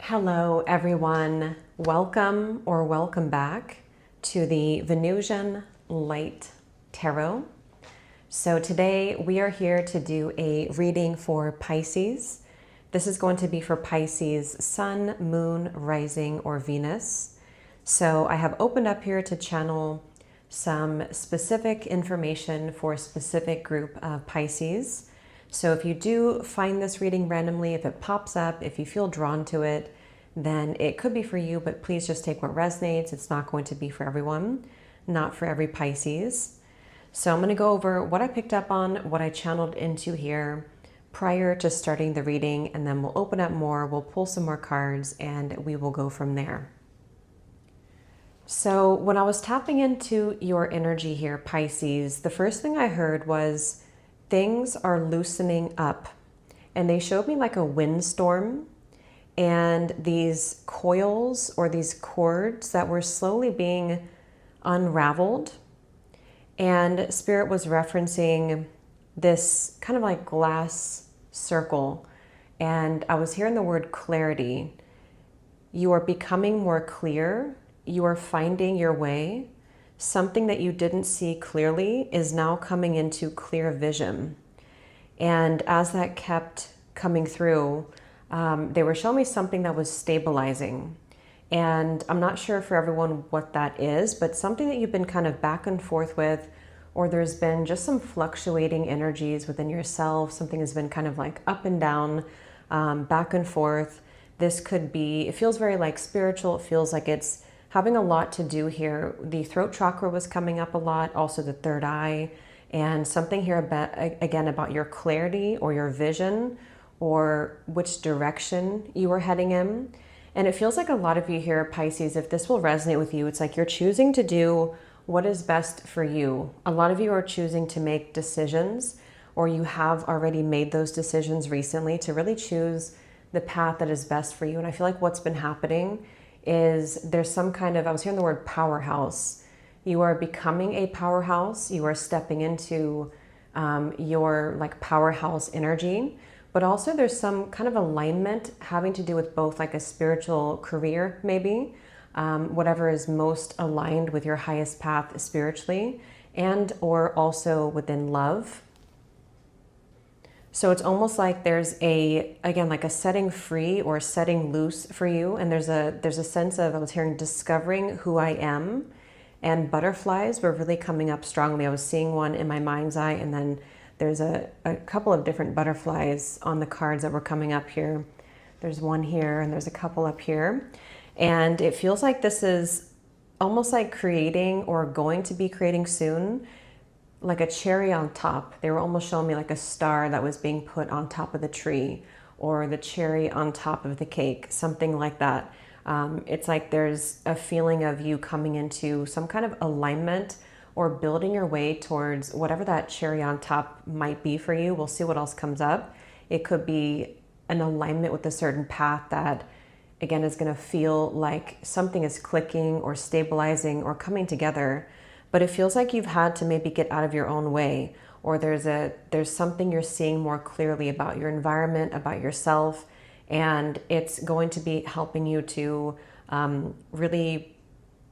Hello everyone, welcome or welcome back to the Venusian Light Tarot. So today we are here to do a reading for Pisces. This is going to be for Pisces Sun, Moon, Rising, or Venus. So I have opened up here to channel some specific information for a specific group of Pisces. So if you do find this reading randomly, if it pops up, if you feel drawn to it, then it could be for you, but please just take what resonates. It's not going to be for everyone, not for every Pisces. So I'm going to go over what I picked up on, what I channeled into here prior to starting the reading, and then we'll open up more, we'll pull some more cards, and we will go from there. So when I was tapping into your energy here, Pisces, the first thing I heard was things are loosening up, and they showed me like a windstorm and these coils or these cords that were slowly being unraveled. And Spirit was referencing this kind of like glass circle, and I was hearing the word clarity. You are becoming more clear. You are finding your way. Something that you didn't see clearly is now coming into clear vision. And as that kept coming through, they were showing me something that was stabilizing. And I'm not sure for everyone what that is, but something that you've been kind of back and forth with, or there's been just some fluctuating energies within yourself. Something has been kind of like up and down, back and forth. This could be, it feels very like spiritual. It feels like it's having a lot to do here. The throat chakra was coming up a lot, also the third eye, and something here about, again, about your clarity or your vision or which direction you are heading in. And it feels like a lot of you here, Pisces, if this will resonate with you, it's like you're choosing to do what is best for you. A lot of you are choosing to make decisions, or you have already made those decisions recently to really choose the path that is best for you. And I feel like what's been happening is there's some kind of, I was hearing the word powerhouse. You are becoming a powerhouse. You are stepping into your like powerhouse energy, but also there's some kind of alignment having to do with both like a spiritual career, maybe, whatever is most aligned with your highest path spiritually, and or also within love. So it's almost like there's again, like a setting free or setting loose for you. And there's a sense of, I was hearing discovering who I am, and butterflies were really coming up strongly. I was seeing one in my mind's eye, and then there's a couple of different butterflies on the cards that were coming up here. There's one here and there's a couple up here. And it feels like this is almost like creating or going to be creating soon, like a cherry on top. They were almost showing me like a star that was being put on top of the tree, or the cherry on top of the cake, something like that. It's like there's a feeling of you coming into some kind of alignment or building your way towards whatever that cherry on top might be for you. We'll see what else comes up. It could be an alignment with a certain path that, again, is going to feel like something is clicking or stabilizing or coming together. But it feels like you've had to maybe get out of your own way, or there's something you're seeing more clearly about your environment, about yourself, and it's going to be helping you to really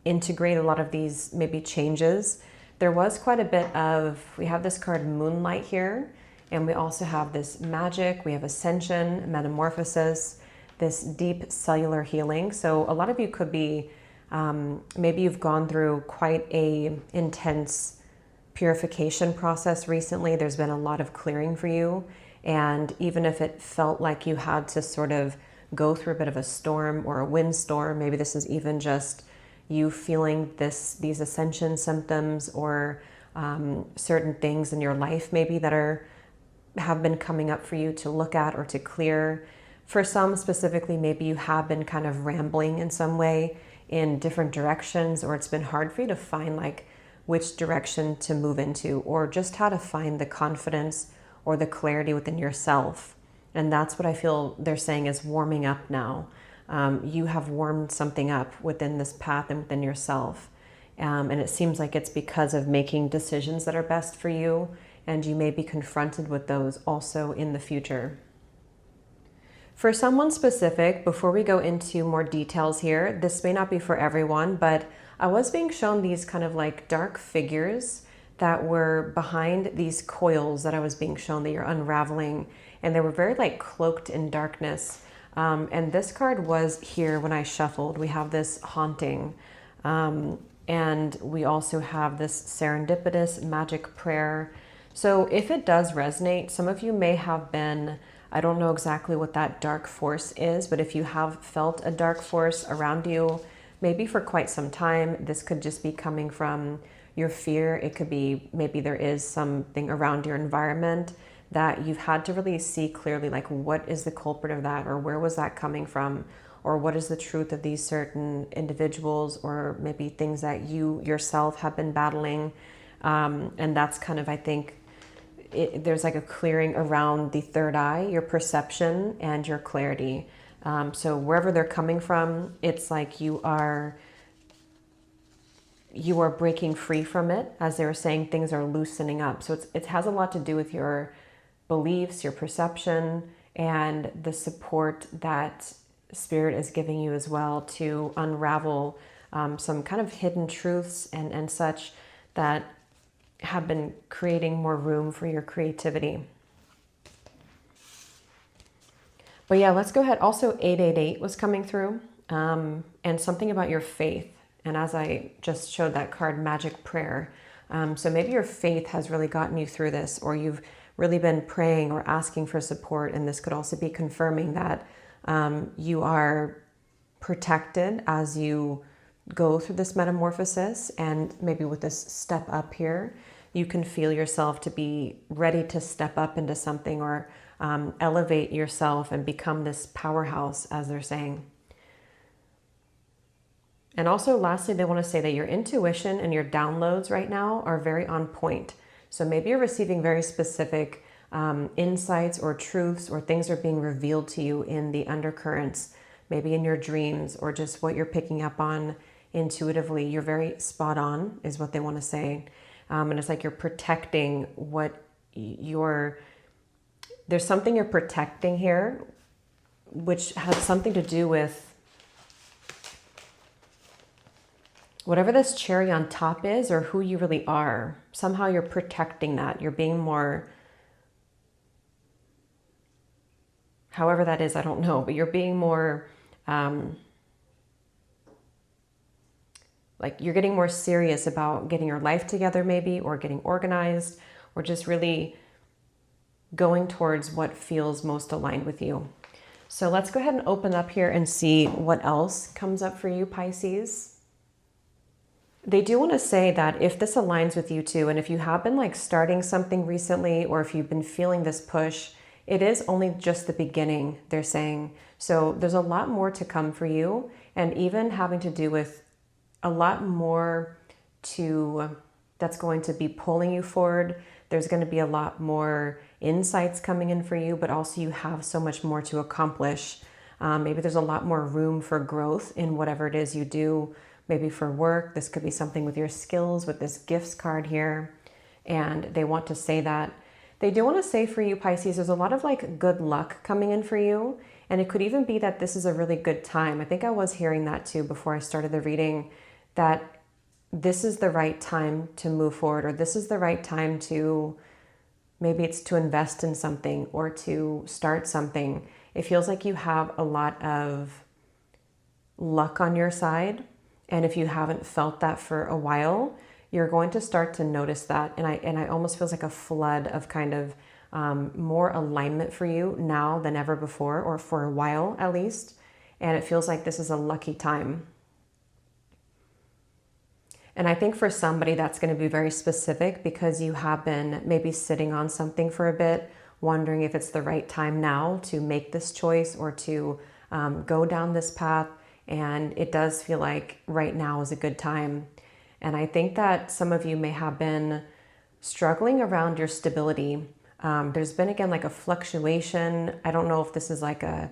integrate a lot of these maybe changes. There was quite a bit of, we have this card Moonlight here, and we also have this magic, we have ascension, metamorphosis, this deep cellular healing. So a lot of you could be, maybe you've gone through quite a intense purification process recently. There's been a lot of clearing for you. And even if it felt like you had to sort of go through a bit of a storm or a windstorm, maybe this is even just you feeling these ascension symptoms, or certain things in your life maybe that have been coming up for you to look at or to clear. For some specifically, maybe you have been kind of rambling in some way in different directions, or it's been hard for you to find like which direction to move into, or just how to find the confidence or the clarity within yourself. And that's what I feel they're saying is warming up now. You have warmed something up within this path and within yourself. And it seems like it's because of making decisions that are best for you, and you may be confronted with those also in the future. For someone specific, before we go into more details here, this may not be for everyone, but I was being shown these kind of like dark figures that were behind these coils that I was being shown that you're unraveling, and they were very like cloaked in darkness. And this card was here when I shuffled. We have this haunting, and we also have this serendipitous magic prayer. So if it does resonate, some of you may have been, I don't know exactly what that dark force is, but if you have felt a dark force around you, maybe for quite some time, this could just be coming from your fear. It could be maybe there is something around your environment that you've had to really see clearly, like what is the culprit of that, or where was that coming from, or what is the truth of these certain individuals, or maybe things that you yourself have been battling. And that's kind of, I think, there's like a clearing around the third eye, your perception and your clarity. So wherever they're coming from, it's like you are breaking free from it. As they were saying, things are loosening up. So it has a lot to do with your beliefs, your perception, and the support that Spirit is giving you as well to unravel some kind of hidden truths and such that have been creating more room for your creativity. But yeah, let's go ahead. Also, 888 was coming through, and something about your faith. And as I just showed that card, magic prayer. So maybe your faith has really gotten you through this, or you've really been praying or asking for support. And this could also be confirming that you are protected as you go through this metamorphosis. And maybe with this step up here, you can feel yourself to be ready to step up into something, or elevate yourself and become this powerhouse, as they're saying. And also, lastly, they want to say that your intuition and your downloads right now are very on point. So maybe you're receiving very specific insights or truths, or things are being revealed to you in the undercurrents, maybe in your dreams, or just what you're picking up on intuitively. You're very spot on, is what they want to say. And it's like you're protecting what there's something you're protecting here, which has something to do with whatever this cherry on top is, or who you really are. Somehow you're protecting that. You're being more, however that is, I don't know, but you're being more, like you're getting more serious about getting your life together maybe, or getting organized, or just really going towards what feels most aligned with you. So let's go ahead and open up here and see what else comes up for you, Pisces. They do want to say that if this aligns with you too, and if you have been like starting something recently, or if you've been feeling this push, it is only just the beginning, they're saying. So there's a lot more to come for you, and even having to do with a lot more that's going to be pulling you forward. There's going to be a lot more insights coming in for you, but also you have so much more to accomplish. Maybe there's a lot more room for growth in whatever it is you do. Maybe for work, this could be something with your skills, with this gifts card here. And they want to say that. They do want to say for you, Pisces, there's a lot of like good luck coming in for you. And it could even be that this is a really good time. I think I was hearing that too before I started the reading, that this is the right time to move forward, or this is the right time to, maybe it's to invest in something or to start something. It feels like you have a lot of luck on your side. And if you haven't felt that for a while, you're going to start to notice that. And I almost feels like a flood of kind of more alignment for you now than ever before, or for a while at least. And it feels like this is a lucky time. And I think for somebody that's going to be very specific, because you have been maybe sitting on something for a bit, wondering if it's the right time now to make this choice or to go down this path. And it does feel like right now is a good time. And I think that some of you may have been struggling around your stability. There's been, again, like a fluctuation. I don't know if this is like an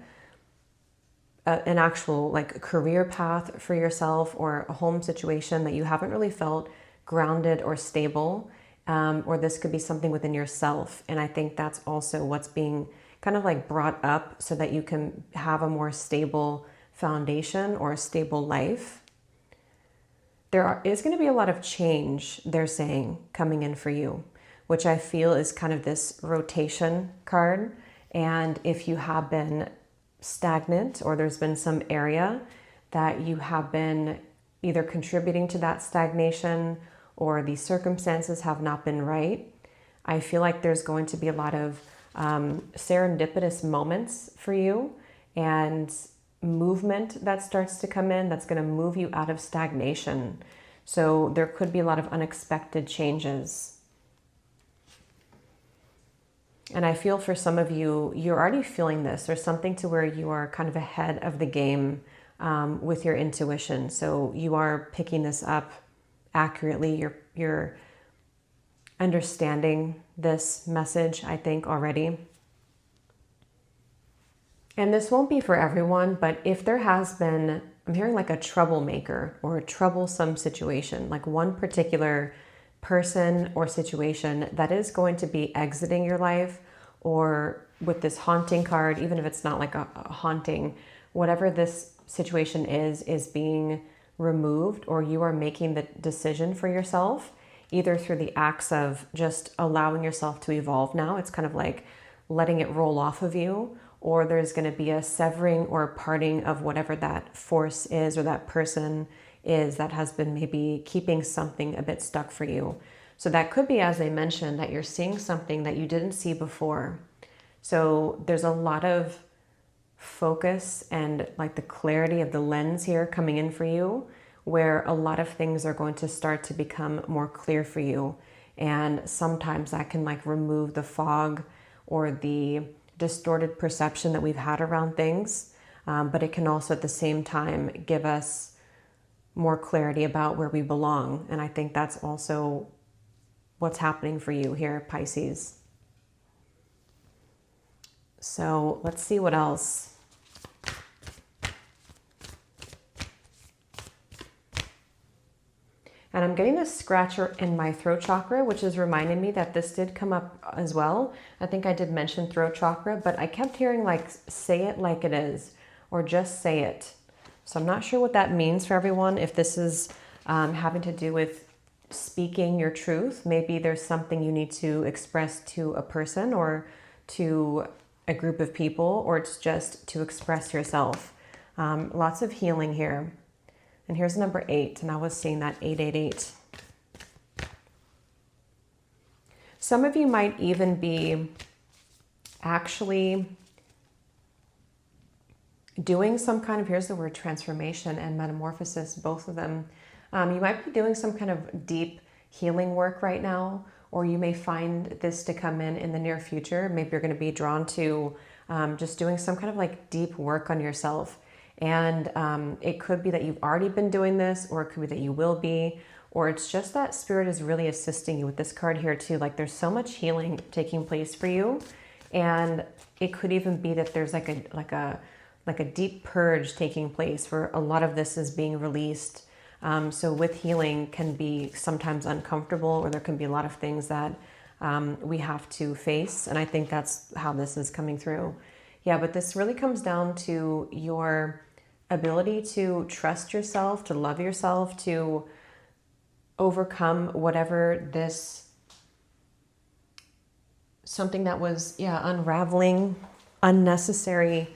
actual like career path for yourself, or a home situation that you haven't really felt grounded or stable, or this could be something within yourself. And I think that's also what's being kind of like brought up so that you can have a more stable foundation or a stable life. Is going to be a lot of change, they're saying, coming in for you, which I feel is kind of this rotation card. And if you have been stagnant or there's been some area that you have been either contributing to that stagnation or the circumstances have not been right, I feel like there's going to be a lot of serendipitous moments for you and movement that starts to come in that's going to move you out of stagnation. So there could be a lot of unexpected changes. And I feel for some of you, you're already feeling this. There's something to where you are kind of ahead of the game with your intuition. So you are picking this up accurately. You're understanding this message, I think, already. And this won't be for everyone, but if there has been, I'm hearing like a troublemaker or a troublesome situation, like one particular person or situation that is going to be exiting your life, or with this haunting card, even if it's not like a haunting, whatever this situation is being removed, or you are making the decision for yourself, either through the acts of just allowing yourself to evolve now. It's kind of like letting it roll off of you, or there's going to be a severing or parting of whatever that force is or that person is that has been maybe keeping something a bit stuck for you. So that could be, as I mentioned, that you're seeing something that you didn't see before. So there's a lot of focus and like the clarity of the lens here coming in for you, where a lot of things are going to start to become more clear for you. And sometimes that can like remove the fog or the distorted perception that we've had around things. But it can also at the same time give us more clarity about where we belong. And I think that's also what's happening for you here, Pisces. So let's see what else. And I'm getting this scratcher in my throat chakra, which is reminding me that this did come up as well. I think I did mention throat chakra, but I kept hearing like, say it like it is, or just say it. So I'm not sure what that means for everyone. If this is having to do with speaking your truth, maybe there's something you need to express to a person or to a group of people, or it's just to express yourself. Lots of healing here. And here's number 8, and I was seeing that 888. Some of you might even be actually doing some kind of, here's the word transformation and metamorphosis, both of them. You might be doing some kind of deep healing work right now, or you may find this to come in the near future. Maybe you're going to be drawn to just doing some kind of like deep work on yourself. And it could be that you've already been doing this, or it could be that you will be, or it's just that spirit is really assisting you with this card here too. Like there's so much healing taking place for you. And it could even be that there's like a deep purge taking place where a lot of this is being released. So with healing can be sometimes uncomfortable, or there can be a lot of things that we have to face. And I think that's how this is coming through. Yeah, but this really comes down to your ability to trust yourself, to love yourself, to overcome whatever this, something that was, unraveling, unnecessary.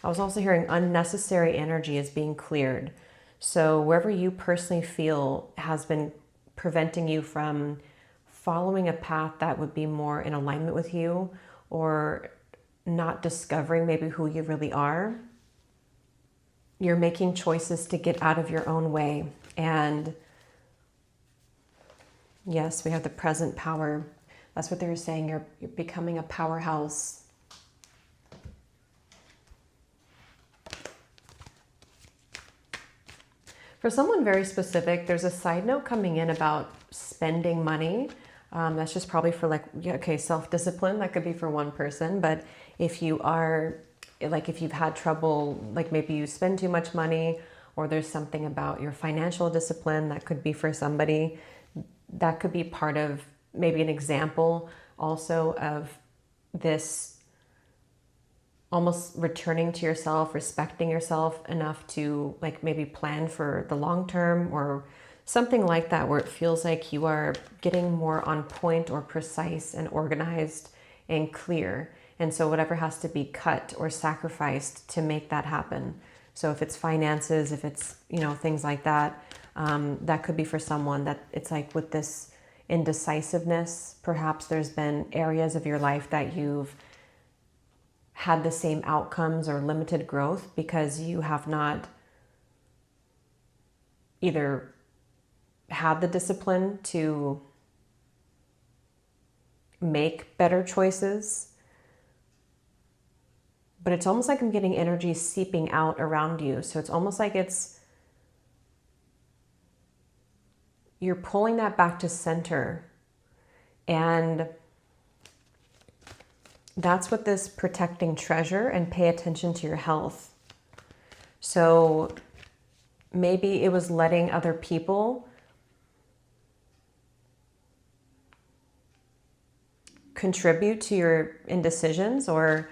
I was also hearing unnecessary energy is being cleared. So wherever you personally feel has been preventing you from following a path that would be more in alignment with you, or not discovering maybe who you really are, you're making choices to get out of your own way. And yes, we have the present power. That's what they were saying. You're becoming a powerhouse. For someone very specific, there's a side note coming in about spending money. That's just probably for self-discipline. That could be for one person. But if you are, like if you've had trouble, like maybe you spend too much money, or there's something about your financial discipline, that could be for somebody. That could be part of maybe an example also of this almost returning to yourself, respecting yourself enough to like maybe plan for the long term or something like that, where it feels like you are getting more on point or precise and organized and clear. And so whatever has to be cut or sacrificed to make that happen. So if it's finances, if it's, things like that, that could be for someone that it's like with this indecisiveness, perhaps there's been areas of your life that you've had the same outcomes or limited growth because you have not either had the discipline to make better choices. But it's almost like I'm getting energy seeping out around you. So it's almost like you're pulling that back to center. And that's what this protecting treasure and pay attention to your health. So maybe it was letting other people contribute to your indecisions, or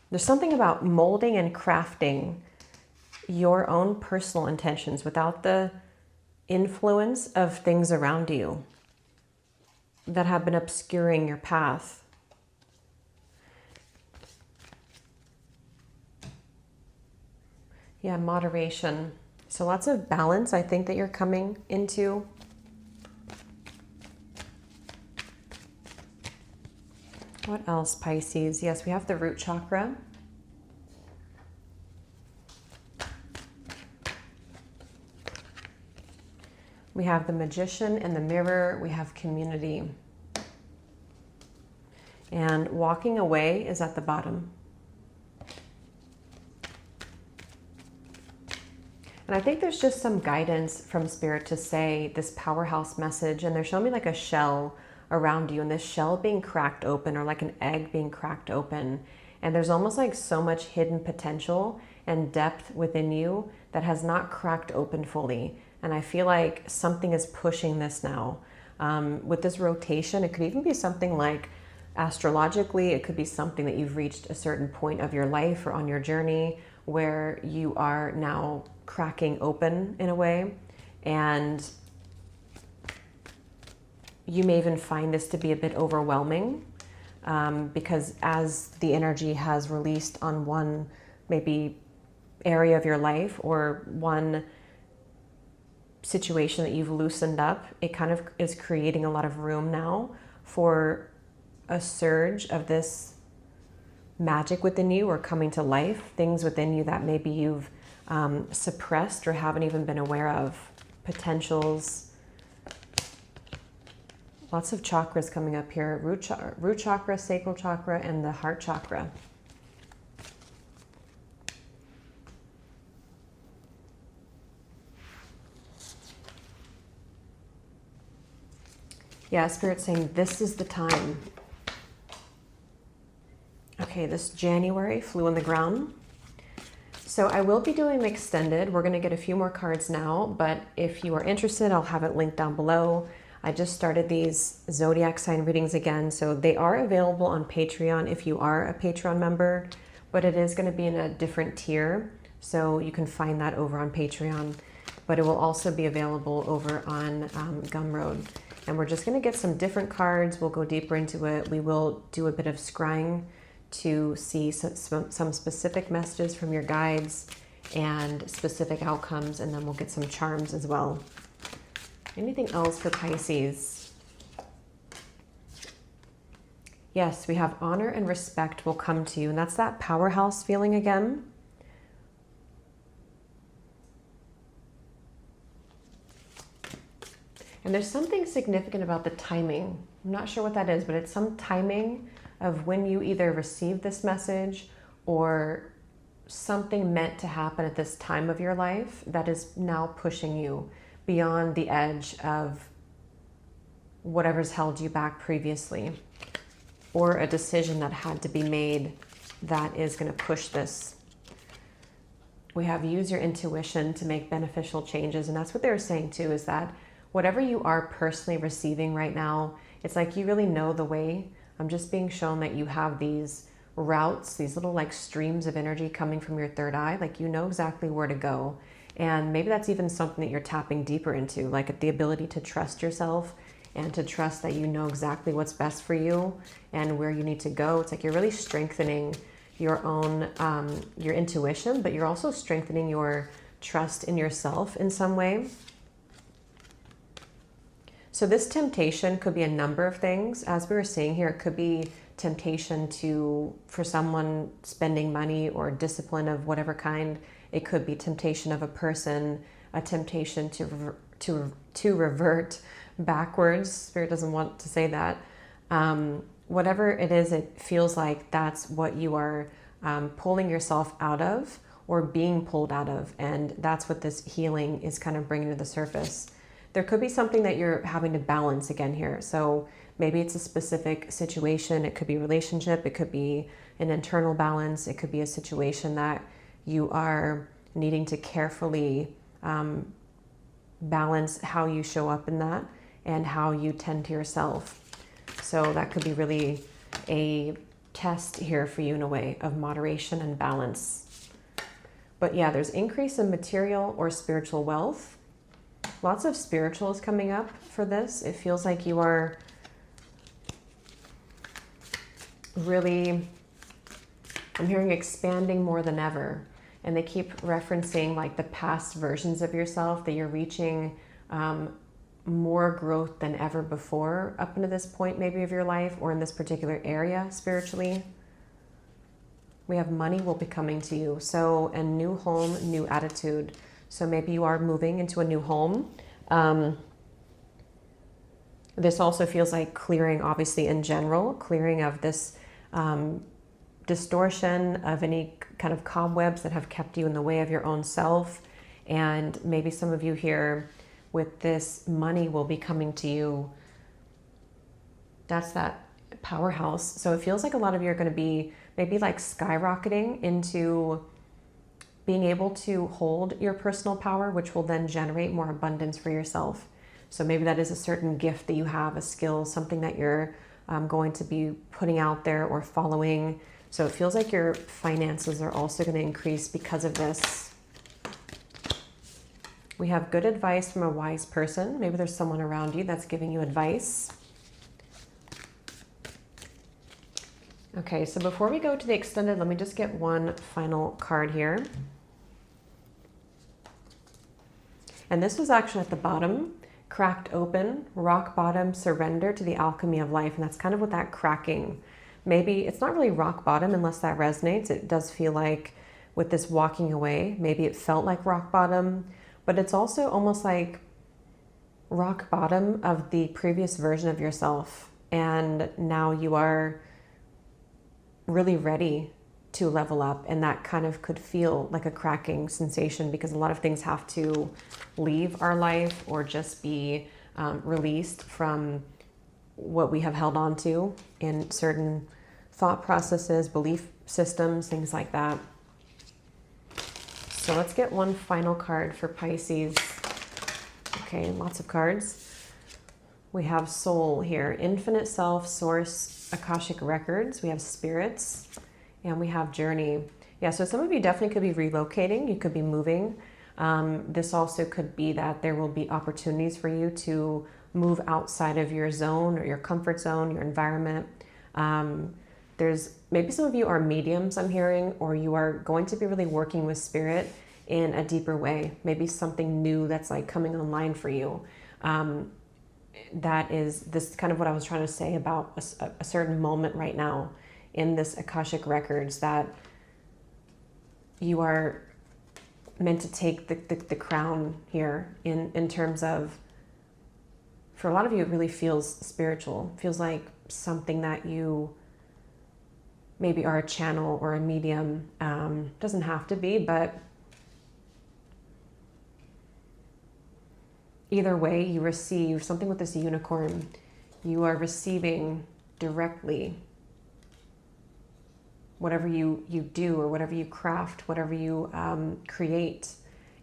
there's something about molding and crafting your own personal intentions without the influence of things around you that have been obscuring your path. Yeah, moderation. So lots of balance, I think, that you're coming into. What else, Pisces? Yes, we have the root chakra. We have the Magician and the Mirror. We have community. And walking away is at the bottom. And I think there's just some guidance from Spirit to say this powerhouse message. And they're showing me like a shell around you, and this shell being cracked open, or like an egg being cracked open. And there's almost like so much hidden potential and depth within you that has not cracked open fully. And I feel like something is pushing this now. With this rotation, it could even be something like astrologically, it could be something that you've reached a certain point of your life or on your journey where you are now cracking open in a way. And you may even find this to be a bit overwhelming because as the energy has released on one maybe area of your life or one situation that you've loosened up, it kind of is creating a lot of room now for a surge of this magic within you or coming to life, things within you that maybe you've suppressed or haven't even been aware of, potentials. Lots of chakras coming up here, root chakra, sacral chakra, and the heart chakra. Yeah, Spirit's saying this is the time. Okay, this January flew on the ground. So I will be doing an extended. We're going to get a few more cards now, but if you are interested, I'll have it linked down below. I just started these zodiac sign readings again, so they are available on Patreon if you are a Patreon member, but it is going to be in a different tier, so you can find that over on Patreon, but it will also be available over on Gumroad. And we're just going to get some different cards. We'll go deeper into it. We will do a bit of scrying to see some specific messages from your guides and specific outcomes, and then we'll get some charms as well. Anything else for Pisces? Yes, we have honor and respect will come to you, and that's that powerhouse feeling again. And there's something significant about the timing. I'm not sure what that is, but it's some timing of when you either receive this message or something meant to happen at this time of your life that is now pushing you beyond the edge of whatever's held you back previously, or a decision that had to be made that is going to push this. We have use your intuition to make beneficial changes, and that's what they were saying too, is that whatever you are personally receiving right now, It's like you really know the way. I'm just being shown that you have these routes, these little like streams of energy coming from your third eye. Like you know exactly where to go. And maybe that's even something that you're tapping deeper into, like the ability to trust yourself and to trust that you know exactly what's best for you and where you need to go. It's like you're really strengthening your own, your intuition, but you're also strengthening your trust in yourself in some way. So this temptation could be a number of things. As we were saying here, it could be temptation for someone spending money or discipline of whatever kind. It could be temptation of a person, a temptation to revert backwards. Spirit doesn't want to say that. Whatever it is, it feels like that's what you are pulling yourself out of or being pulled out of. And that's what this healing is kind of bringing to the surface. There could be something that you're having to balance again here. So maybe it's a specific situation. It could be a relationship. It could be an internal balance. It could be a situation that you are needing to carefully balance how you show up in that and how you tend to yourself. So that could be really a test here for you in a way of moderation and balance. But yeah, there's increase in material or spiritual wealth. Lots of spiritual is coming up for this. It feels like you are really, I'm hearing expanding more than ever. And they keep referencing like the past versions of yourself, that you're reaching more growth than ever before up into this point maybe of your life or in this particular area spiritually. We have money will be coming to you. So a new home, new attitude. So maybe you are moving into a new home. This also feels like clearing, obviously in general, clearing of this distortion of any kind of cobwebs that have kept you in the way of your own self. And maybe some of you here with this money will be coming to you. That's that powerhouse. So it feels like a lot of you are going to be maybe like skyrocketing into being able to hold your personal power, which will then generate more abundance for yourself. So maybe that is a certain gift that you have, a skill, something that you're going to be putting out there or following. So it feels like your finances are also going to increase because of this. We have good advice from a wise person. Maybe there's someone around you that's giving you advice. Okay, so before we go to the extended, let me just get one final card here. And this was actually at the bottom, cracked open, rock bottom, surrender to the alchemy of life. And that's kind of what that cracking, maybe it's not really rock bottom unless that resonates. It does feel like with this walking away, maybe it felt like rock bottom, but it's also almost like rock bottom of the previous version of yourself. And now you are really ready to level up, and that kind of could feel like a cracking sensation because a lot of things have to leave our life or just be released from what we have held on to in certain thought processes, belief systems, things like that. So let's get one final card for Pisces. Okay, lots of cards. We have soul here, infinite self, source, Akashic records. We have spirits. And we have journey. Yeah, so some of you definitely could be relocating. You could be moving. This also could be that there will be opportunities for you to move outside of your zone or your comfort zone, your environment. There's maybe some of you are mediums, I'm hearing, or you are going to be really working with spirit in a deeper way. Maybe something new that's like coming online for you. That is this kind of what I was trying to say about a certain moment right now in this Akashic records, that you are meant to take the crown here in terms of, for a lot of you, it really feels spiritual. Feels like something that you maybe are a channel or a medium. Doesn't have to be, but either way, you receive something with this unicorn. You are receiving directly whatever you do or whatever you craft, whatever you create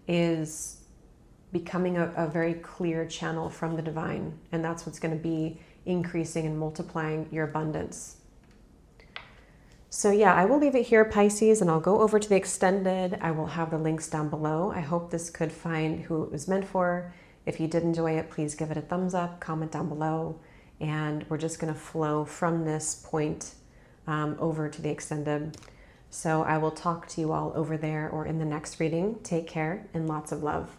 is becoming a very clear channel from the divine. And that's what's going to be increasing and multiplying your abundance. So yeah, I will leave it here, Pisces, and I'll go over to the extended. I will have the links down below. I hope this could find who it was meant for. If you did enjoy it, please give it a thumbs up, comment down below, and we're just going to flow from this point over to the extended. So I will talk to you all over there or in the next reading. Take care and lots of love.